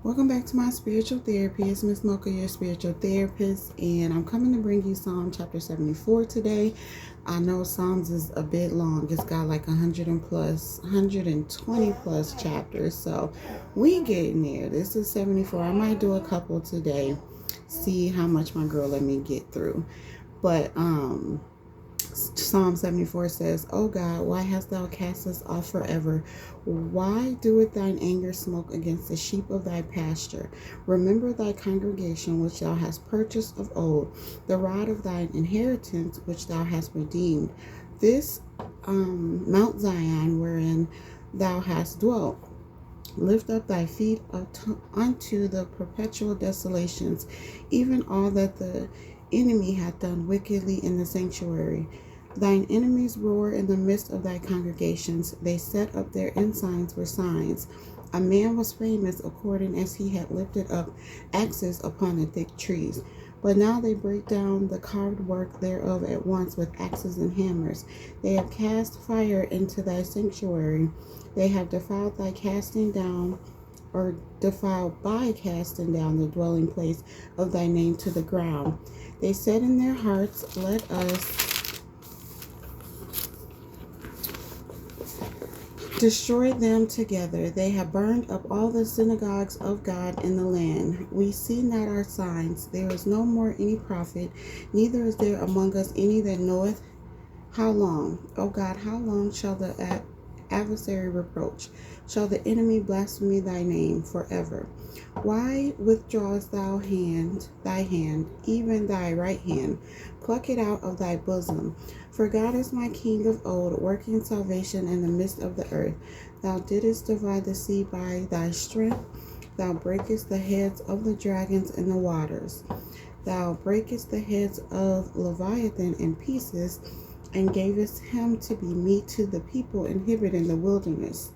Welcome back to my spiritual therapy. It's Miss Mocha, your spiritual therapist, and I'm coming to bring you Psalm chapter 74 today. I know Psalms is a bit long. It's got like 120 plus chapters, so we getting there. This is 74. I might do a couple today, see how much my girl let me get through. But Psalm 74 says, O God, why hast thou cast us off forever? Why doeth thine anger smoke against the sheep of thy pasture? Remember thy congregation which thou hast purchased of old, the rod of thine inheritance which thou hast redeemed. This Mount Zion wherein thou hast dwelt. Lift up thy feet unto the perpetual desolations, even all that the enemy hath done wickedly in the sanctuary. Thine enemies roar in the midst of thy congregations. They set up their ensigns for signs. A man was famous according as he had lifted up axes upon the thick trees. But now they break down the carved work thereof at once with axes and hammers. They have cast fire into thy sanctuary. They have defiled thy casting down, or defiled by casting down the dwelling place of thy name to the ground. They said in their hearts, Let us destroy them together. They have burned up all the synagogues of God in the land. We see not our signs. There is no more any prophet, neither is there among us any that knoweth. How long, O God, how long shall the adversary reproach? Shall the enemy blaspheme thy name forever? Why withdrawest thou thy hand, even thy right hand? Pluck it out of thy bosom. For God is my King of old, working salvation in the midst of the earth. Thou didst divide the sea by thy strength. Thou breakest the heads of the dragons in the waters. Thou breakest the heads of Leviathan in pieces, and gavest him to be meat to the people inhabited in the wilderness.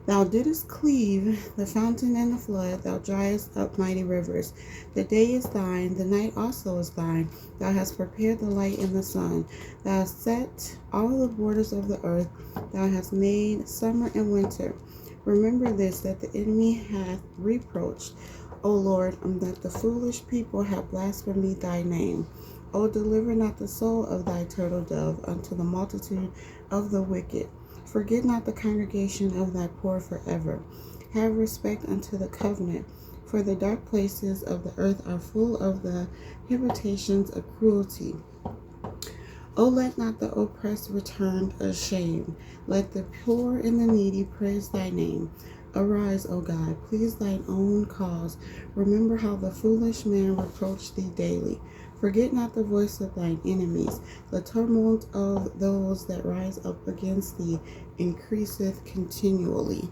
Thou didst cleave the fountain and the flood. Thou driest up mighty rivers. The day is thine, the night also is thine. Thou hast prepared the light and the sun. Thou hast set all the borders of the earth. Thou hast made summer and winter. Remember this, that the enemy hath reproached, O Lord, that the foolish people have blasphemed thy name. O deliver not the soul of thy turtle dove unto the multitude of the wicked. Forget not the congregation of thy poor forever. Have respect unto the covenant, for the dark places of the earth are full of the habitations of cruelty. O let not the oppressed return ashamed. Let the poor and the needy praise thy name. Arise, O God, please thine own cause. Remember how the foolish man reproached thee daily. Forget not the voice of thine enemies. The tumult of those that rise up against thee increaseth continually.